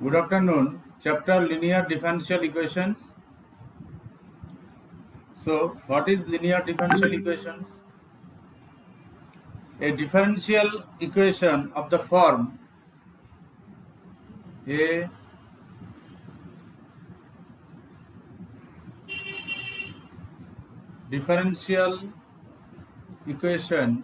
Good afternoon. Chapter Linear Differential Equations. So, what is linear differential equations? A differential equation of the form a differential equation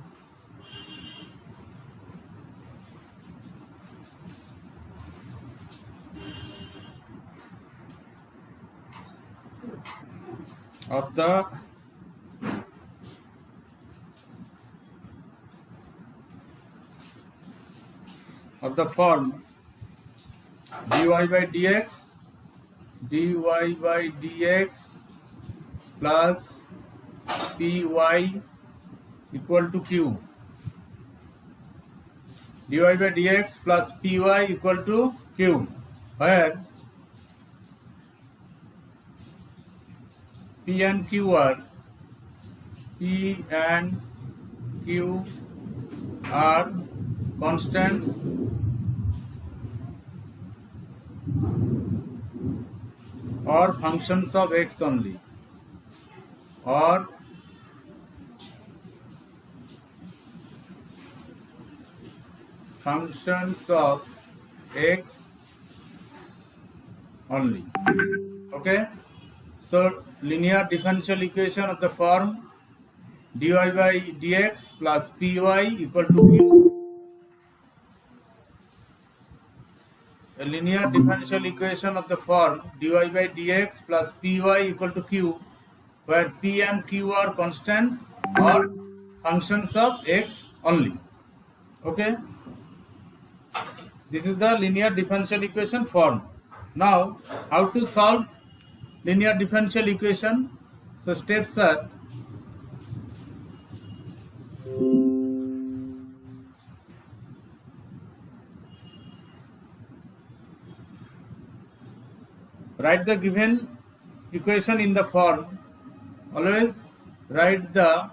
of the form dy by dx plus py equal to q. dy by dx plus py equal to q, where P and Q are constants or functions of x only, or functions of x only. Okay, so linear differential equation of the form dy by dx plus py equal to q. A linear differential equation of the form dy by dx plus py equal to q, where p and q are constants or functions of x only. Okay, this is the linear differential equation form. Now, how to solve linear differential equation? So, steps are: write the given equation in the form. Always write the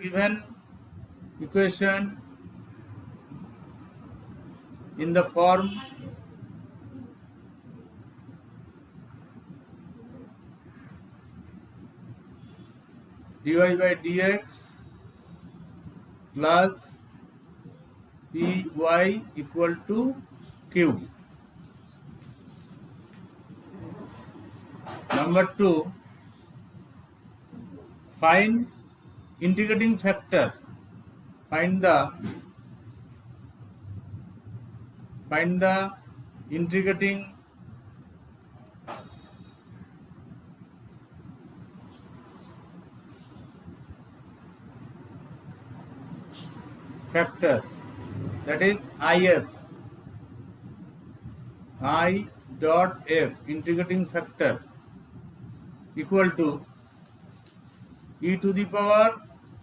given equation in the form dy by dx plus py equal to q. Number 2, find integrating factor. Find the integrating factor, that is if. I dot f, integrating factor, equal to e to the power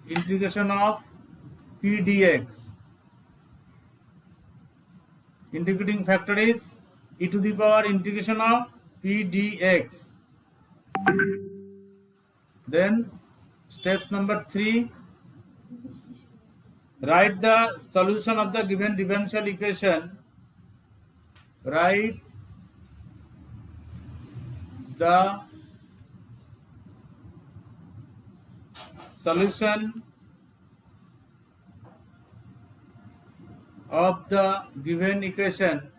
integration of p dx. Integrating factor is e to the power integration of p dx. Then steps number 3, write the solution of the given differential equation. Write the solution of the given equation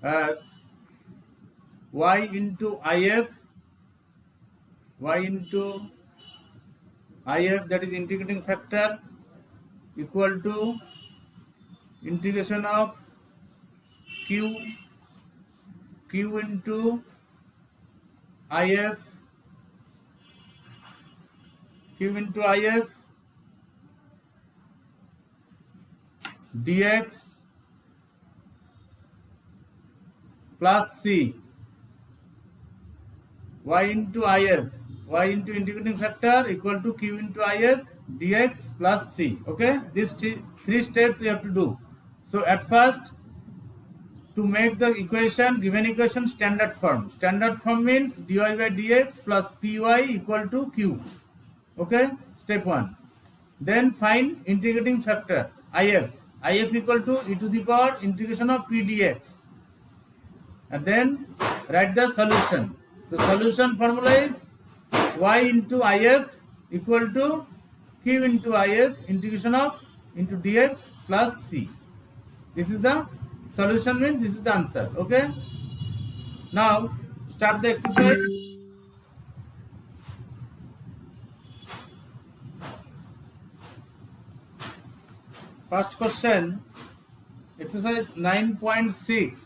as y into if, that is integrating factor, equal to integration of q into if, dx plus c, y into integrating factor equal to q into if dx plus c. Okay, these three steps you have to do. So at first, to make the given equation standard form. Standard form means dy by dx plus py equal to q. Okay, step 1. Then find integrating factor if. If equal to e to the power integration of p dx. And then write the solution. The solution formula is y into if equal to q into if integration of into dx plus c. This is the solution, means this is the answer. Okay. Now start the exercise. First question, exercise 9.6.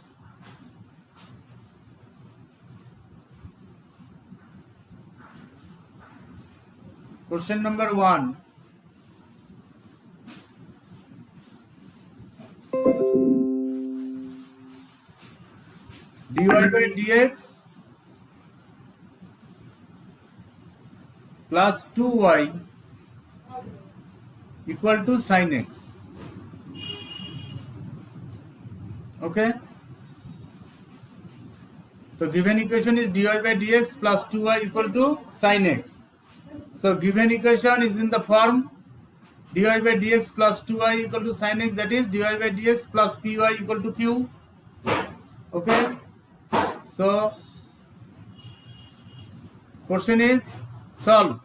Question number 1. dy by dx plus 2y equal to sin x. Okay. So given equation is dy by dx plus 2y equal to sin x. So given equation is in the form dy by dx plus 2y equal to sin x, that is dy by dx plus py equal to q. Okay. So question is solve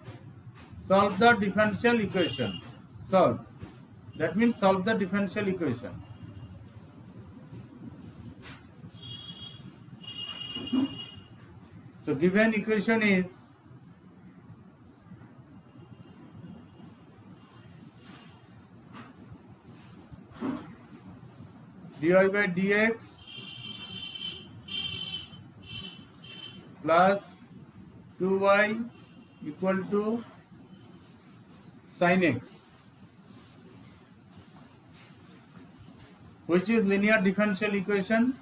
the differential equation. Solve, that means solve the differential equation. So given equation is dy by dx plus 2y equal to sin x, which is linear differential equation,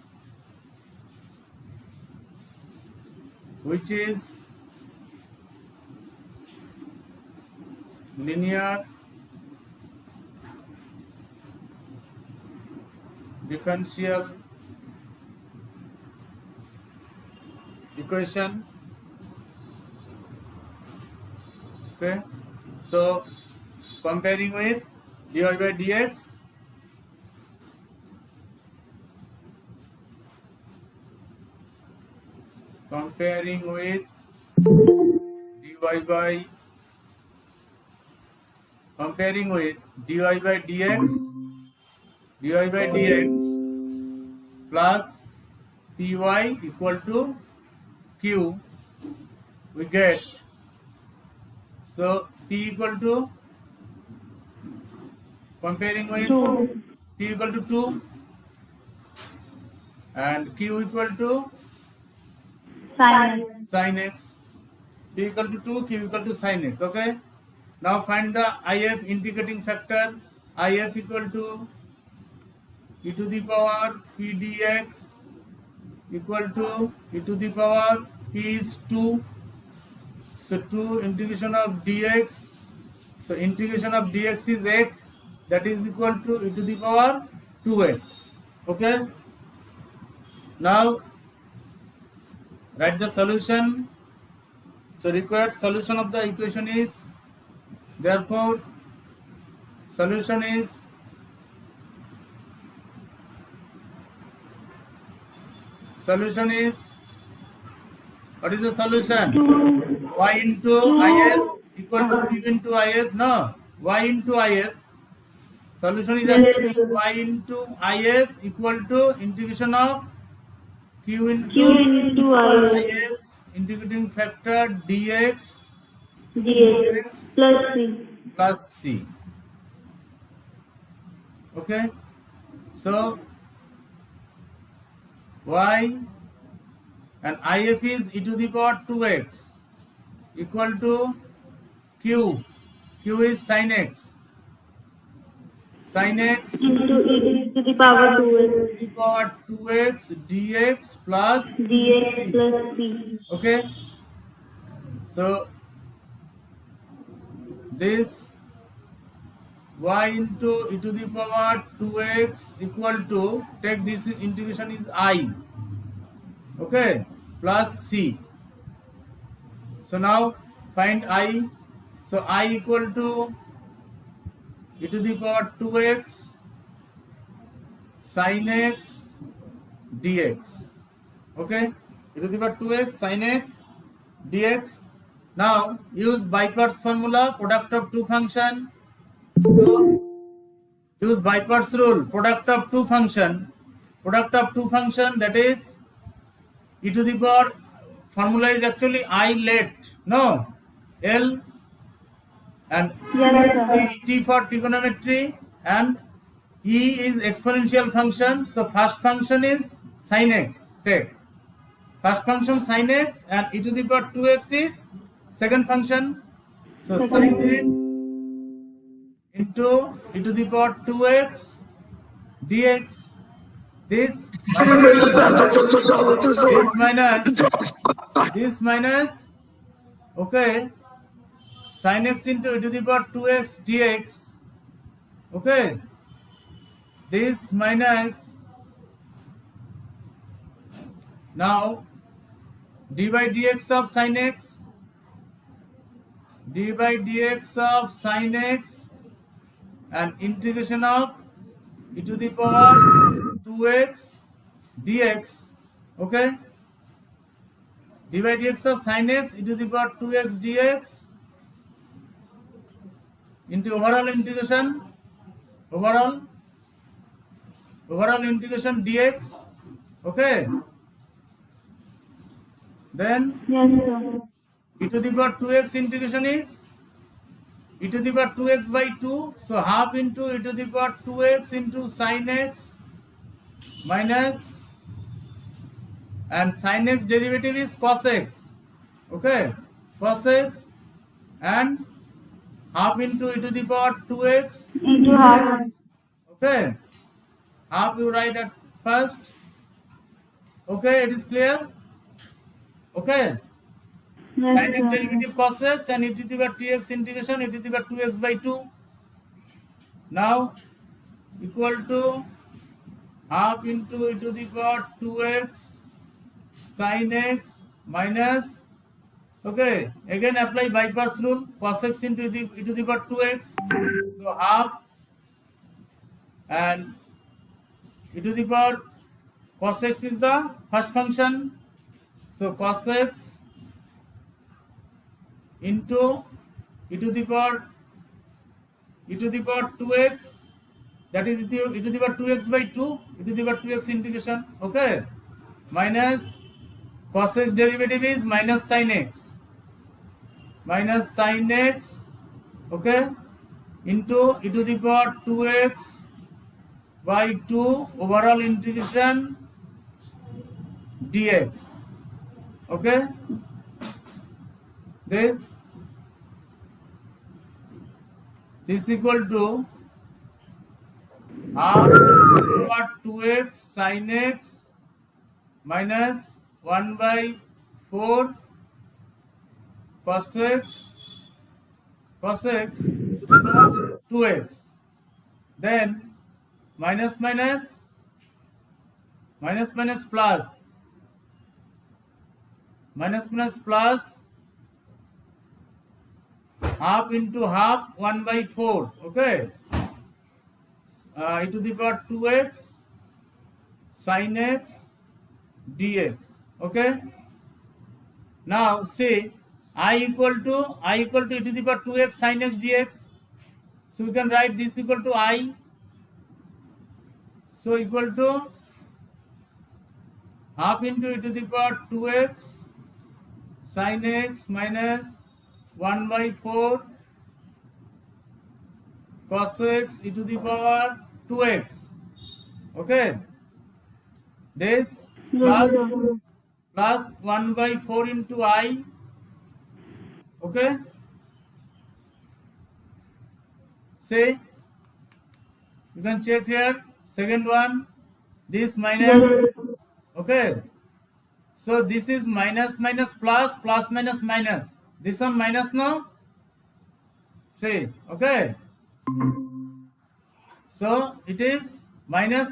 which is linear differential equation. Okay, so comparing with dy by dx, comparing with dy by dx plus py equal to q, we get, so p equal to, comparing with 2. p equal to 2 and q equal to sin x. P equal to 2, q equal to sin x. Okay. Now find the if integrating factor. If equal to e to the power p dx equal to e to the power p is 2. So 2 integration of dx. So integration of dx is x, that is equal to e to the power 2x. Okay. Now write the solution. So required solution of the equation is, therefore solution is what is the solution? Y into if equal to q into if. No, y into if. Solution is actually y into if equal to integration of q into if integrating factor dx plus c. Okay. So y and if is e to the power 2x equal to q. Q is sin x. Sin x into e to the power 2x. e to the power 2x dx plus dx plus c. Okay. So this y into e to the power 2x equal to, take this integration is I, okay, plus c. So now find I. So I equal to e to the power 2x sin x dx, okay, e to the power 2x sin x dx. Now use Bypass formula, product of two function. So use Bypass rule, product of two function, that is e to the power, formula is actually I let, no, L, and Yes, sir. T for trigonometry, and E is exponential function. So first function is sin x, take first function sin x, and e to the power 2x is second function. So sin x into e to the power 2x dx. This minus, okay, sin x into e to the power 2x dx, okay, this minus, now d by dx of sin x, and integration of e to the power 2x dx, okay, d by dx of sin x e to the power 2x dx into overall integration dx, okay, then Yes, sir. e to the power 2x integration is e to the power 2x by 2, so half into e to the power 2x into sin x minus, and sin x derivative is cos x, okay, cos x, and half into e to the power 2x, Into half. okay, half you write at first, okay, it is clear, okay. Sin Yes, x sir. derivative cos x and e to the power tx integration e to the power 2x by 2. Now equal to half into e to the power 2x sin x minus, okay, again apply Bypass rule, cos x into e to the power 2x, so half, and e to the power cos x is the first function, so cos x into e to the power 2x, that is e to the power 2x by 2, e to the power 2x integration, okay, minus cos x derivative is minus sin x, okay, into e to the power 2x by 2 overall integration dx, okay, this equal to half over 2x sin x minus 1 by 4 cos x to the power 2x, then minus plus half into half 1 by 4, okay, e to the power 2x sin x dx, okay. Now see I equal to e to the power 2x sin x dx, so we can write this equal to I, so equal to half into e to the power 2x sin x minus 1 by 4 cos x e to the power 2x, okay, this Yes, sir. plus 1 by 4 into I, okay, say you can check here, second one, this minus, Yes, sir. okay, so this is minus plus minus, this one minus, no, see, okay, So it is minus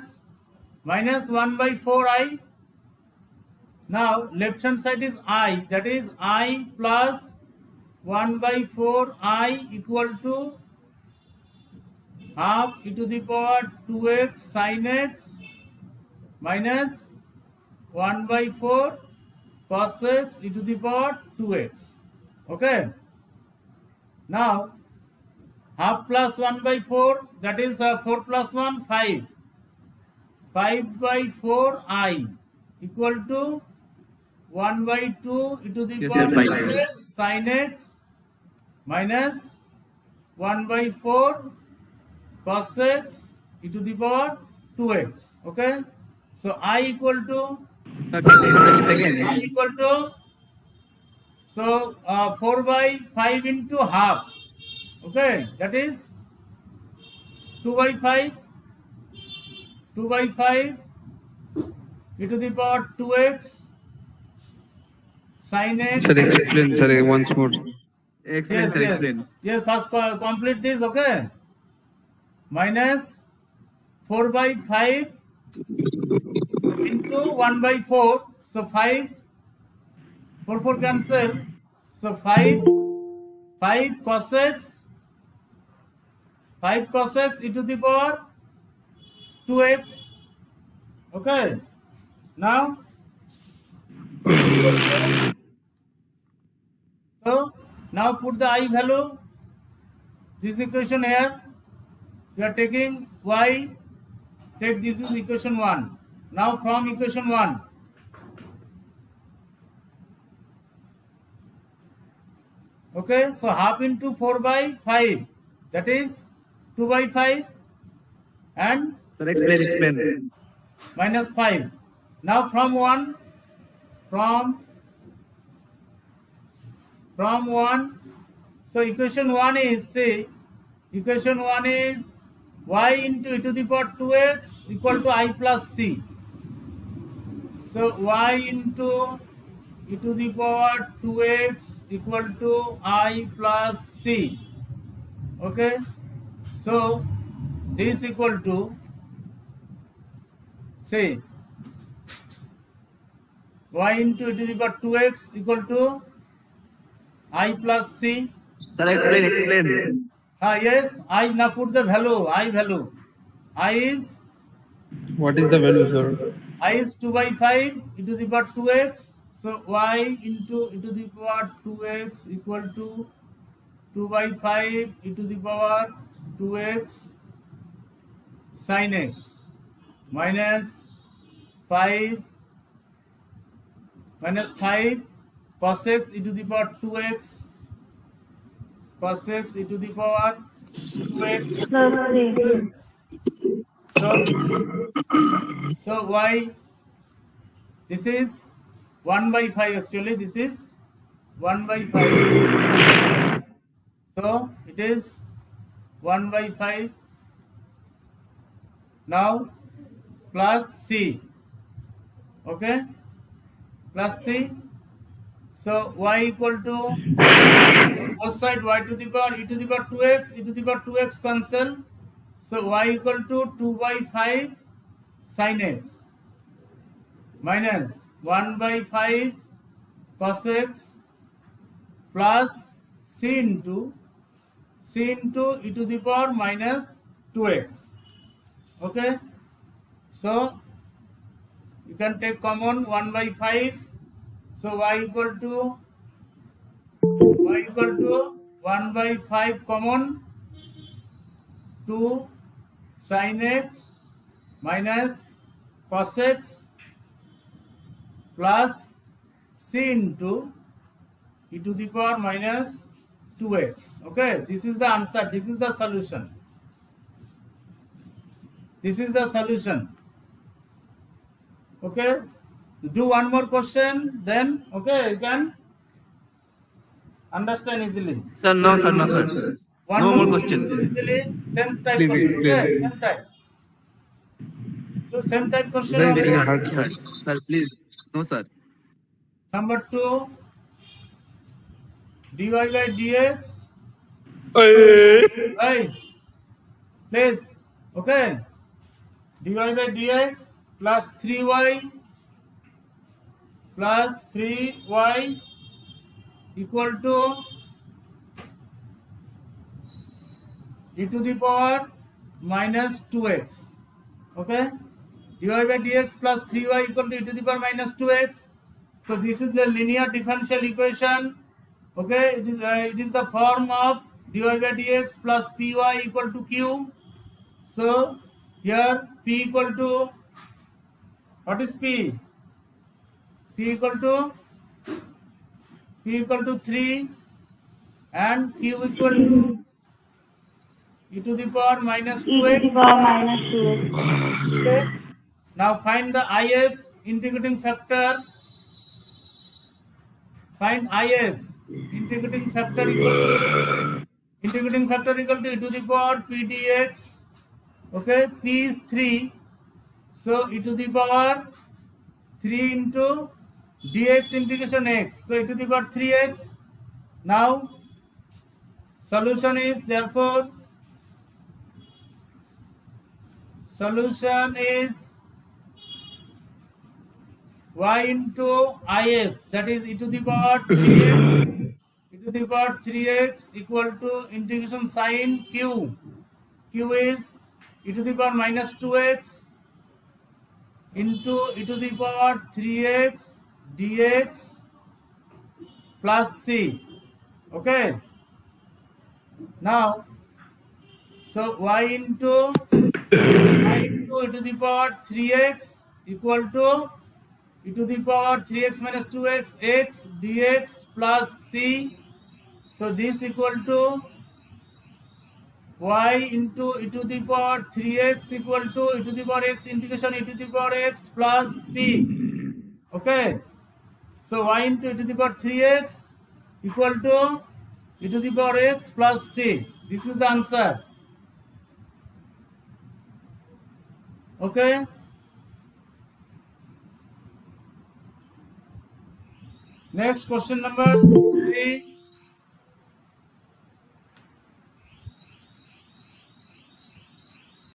1 by 4i. Now left hand side is I, that is I plus 1 by 4i equal to half e to the power 2x sin x minus 1 by 4 cos x e to the power 2x. Okay. Now half plus 1 by 4, that is 4 plus 1, 5. 5 by 4i equal to 1 by 2 e to the Yes, power sir, fine. 2x sin x minus 1 by 4 cos x e to the power 2x. Okay. So I equal to I equal to, so 4 by 5 into half. Okay, that is 2 by 5 e to the power 2x sin x. Sir, explain, sir, once more. Explain, sir, explain. Yes, first complete this. Okay, minus 4 by 5 into 1 by 4. So 5, 4 cancel. So 5 cos x, 5 cos x e to the power 2x. Okay. Now, so now put the I value. This equation here. You are taking y. Take this is equation 1. Now from equation 1. Okay. So half into 4 by 5. That is 2 by 5 and Sir, explain. minus 5. Now from 1, from 1, so equation 1 is, see, equation 1 is y into e to the power 2x equal to I plus c. So y into e to the power 2x equal to I plus c. Okay. So this equal to, say, y into e to the power 2x equal to I plus c. Sir, explain. Yes, I now put the value, I value. I is What is the value, sir? I is 2 by 5 e to the power 2x. So y into e to the power 2x equal to 2 by 5 e to the power 2x sin x minus 5 cos x e to the power 2x cos x e to the power 2x. plus 3. So y, this is 1 by 5 actually, this is 1 by 5. So it is 1 by 5. Now plus c. Okay, plus c. So y equal to, both side y to the power e to the power 2x, e to the power 2x cancel. So y equal to 2 by 5 sin x minus 1 by 5 cos x plus c into e to the power minus 2x. Okay. So you can take common 1 by 5. So y equal to 1 by 5 common, 2 sin x minus cos x plus c into e to the power minus 2x. Okay, this is the answer. This is the solution. This is the solution. Okay, do one more question, then okay, you can understand easily. Sir, no, sir. One No more question. Easily, same type Please question. explain. Okay, same type. So same type question. Very only. hard, sir. Sir, please. No, sir. Number 2, dy by dx. Right. Please Okay, dy by dx plus 3y equal to e to the power minus 2x. Okay, dy by dx plus 3y equal to e to the power minus 2x. So this is the linear differential equation. Okay, it is the form of dy by dx plus py equal to q. So here p equal to, what is p? P equal to 3 and q equal to e to the power minus e to 2x. the power minus 2x. Okay. Now find the if integrating factor. Find if integrating factor equal to e to the power p dx. Okay, p is 3, so e to the power 3 into dx integration x, so e to the power 3x. Now solution is, therefore solution is y into if, that is e to the power 3x, equal to integration sin q. Q is e to the power minus 2x into e to the power 3x dx plus c. Okay. Now, so y into e to the power 3x equal to e to the power 3x minus 2x x dx plus c. So this equal to y into e to the power 3x equal to e to the power x integration e to the power x plus c. Okay. So y into e to the power 3x equal to e to the power x plus c. This is the answer. Okay. Next, question number 3.